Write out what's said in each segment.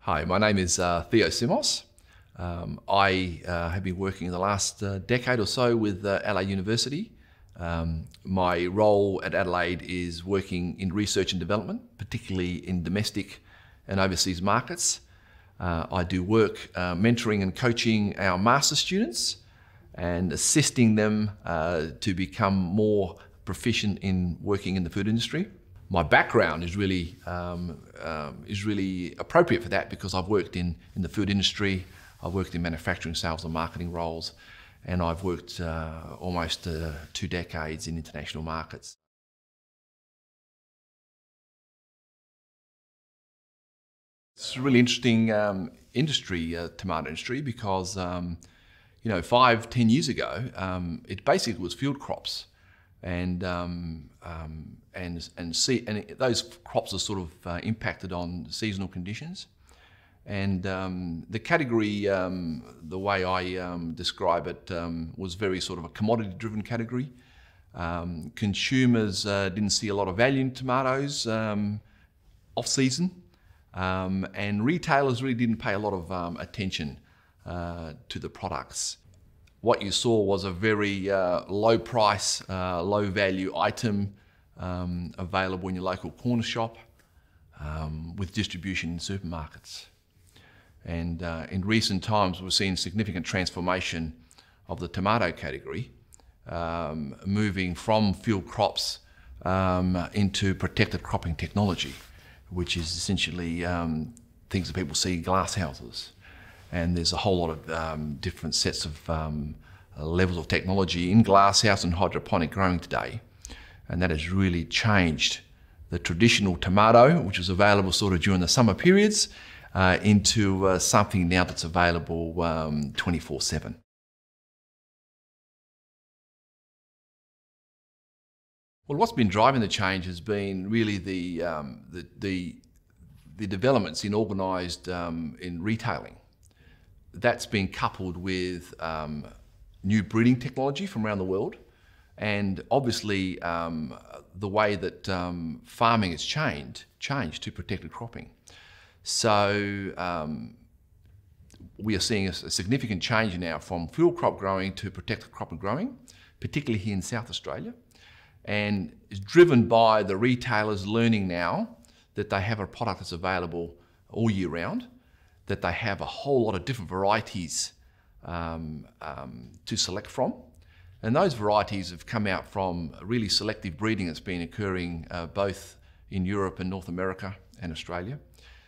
Hi, my name is Theo Simos. I have been working in the last decade or so with Adelaide University. My role at Adelaide is working in research and development, particularly in domestic and overseas markets. I do work mentoring and coaching our master's students and assisting them to become more proficient in working in the food industry. My background is really appropriate for that because I've worked in the food industry, I've worked in manufacturing, sales and marketing roles, and I've worked almost 2 decades in international markets. It's a really interesting industry, tomato industry, because 5-10 years ago, it basically was field crops. And those crops are sort of impacted on seasonal conditions. And the category, the way I describe it, was very sort of a commodity-driven category. Consumers didn't see a lot of value in tomatoes off-season, and retailers really didn't pay a lot of attention to the products. What you saw was a very low price, low value item available in your local corner shop with distribution in supermarkets. And in recent times, we've seen significant transformation of the tomato category, moving from field crops into protected cropping technology, which is essentially things that people see in glass houses. And there's a whole lot of different sets of levels of technology in glasshouse and hydroponic growing today. And that has really changed the traditional tomato, which was available sort of during the summer periods, into something now that's available 24/7. Well, what's been driving the change has been really the developments in organised in retailing. That's been coupled with new breeding technology from around the world, and obviously the way that farming has changed to protected cropping. So we are seeing a significant change now from field crop growing to protected crop and growing, particularly here in South Australia, and is driven by the retailers learning now that they have a product that's available all year round, that they have a whole lot of different varieties to select from. And those varieties have come out from really selective breeding that's been occurring both in Europe and North America and Australia,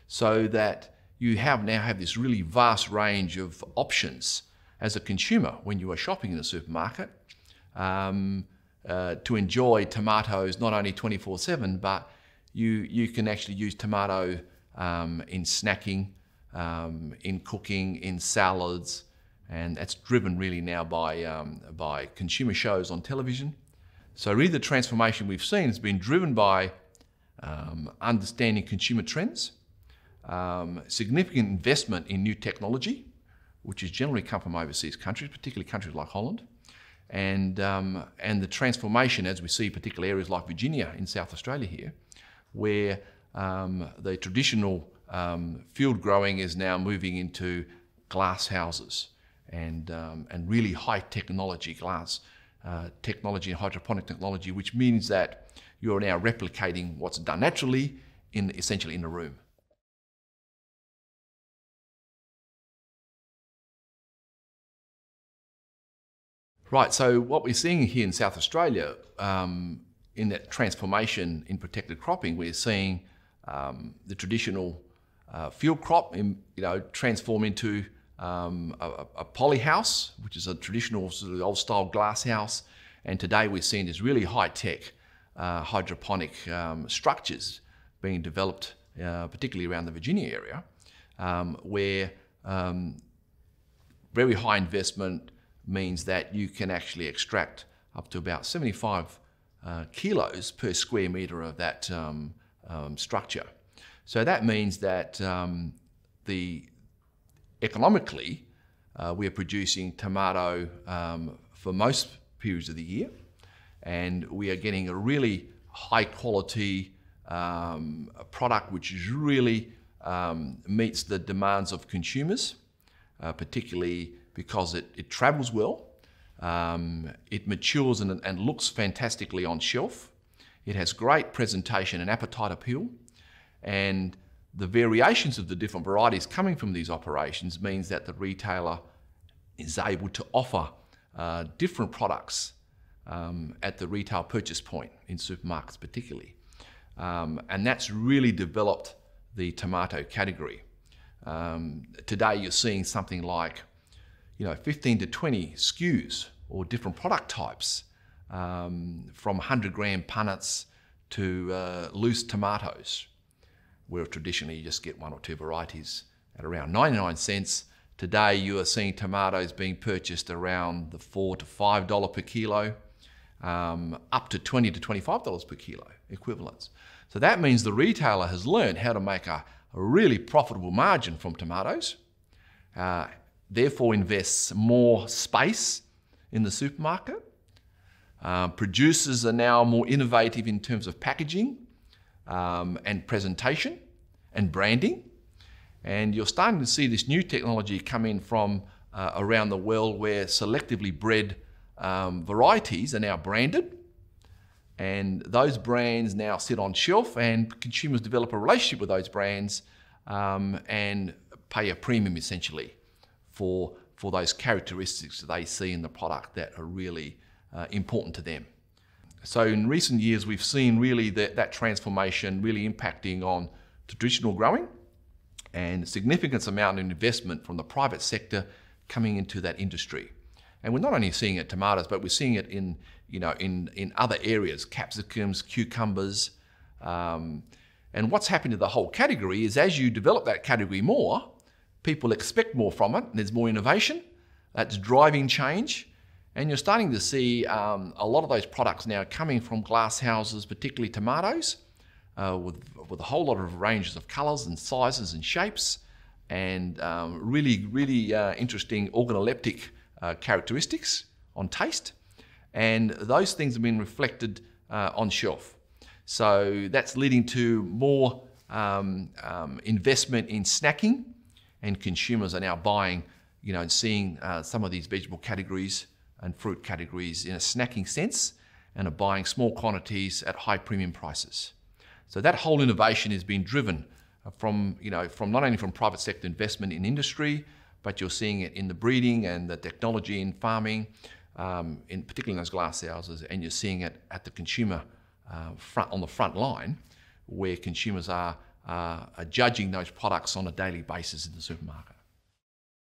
so that you now have this really vast range of options as a consumer when you are shopping in a supermarket to enjoy tomatoes not only 24/7, but you can actually use tomato in snacking, in cooking, in salads, and that's driven really now by consumer shows on television. So really the transformation we've seen has been driven by understanding consumer trends, significant investment in new technology, which has generally come from overseas countries, particularly countries like Holland, and the transformation as we see particular areas like Virginia in South Australia here, where the traditional field growing is now moving into glass houses and really high technology glass technology and hydroponic technology, which means that you're now replicating what's done naturally essentially in the room. Right, so what we're seeing here in South Australia, in that transformation in protected cropping, we're seeing the traditional field crop transform into a poly house, which is a traditional sort of old style glass house. And today we're seeing this really high-tech hydroponic structures being developed, particularly around the Virginia area, where very high investment means that you can actually extract up to about 75 kilos per square metre of that structure. So that means that economically, we are producing tomato for most periods of the year, and we are getting a really high quality product which is really meets the demands of consumers, particularly because it travels well, it matures and looks fantastically on shelf, it has great presentation and appetite appeal, and the variations of the different varieties coming from these operations means that the retailer is able to offer different products at the retail purchase point in supermarkets particularly. And that's really developed the tomato category. Today you're seeing something like 15 to 20 SKUs or different product types, from 100-gram punnets to loose tomatoes, where traditionally you just get one or two varieties at around 99 cents. Today you are seeing tomatoes being purchased around the $4 to $5 per kilo, up to $20 to $25 per kilo equivalents. So that means the retailer has learned how to make a really profitable margin from tomatoes, therefore invests more space in the supermarket. Producers are now more innovative in terms of packaging and presentation and branding. And you're starting to see this new technology come in from around the world where selectively bred varieties are now branded. And those brands now sit on shelf and consumers develop a relationship with those brands and pay a premium essentially for those characteristics that they see in the product that are really important to them. So in recent years, we've seen really that transformation really impacting on traditional growing and a significant amount of investment from the private sector coming into that industry. And we're not only seeing it in tomatoes, but we're seeing it in other areas, capsicums, cucumbers. And what's happened to the whole category is as you develop that category more, people expect more from it, and there's more innovation. That's driving change. And you're starting to see a lot of those products now coming from glass houses, particularly tomatoes, with a whole lot of ranges of colours and sizes and shapes, and really interesting organoleptic characteristics on taste. And those things have been reflected on shelf. So that's leading to more investment in snacking, and consumers are now buying, and seeing some of these vegetable categories and fruit categories in a snacking sense, and are buying small quantities at high premium prices. So that whole innovation is being driven from not only from private sector investment in industry, but you're seeing it in the breeding and the technology in farming, particularly in those glass houses, and you're seeing it at the consumer on the front line, where consumers are judging those products on a daily basis in the supermarket.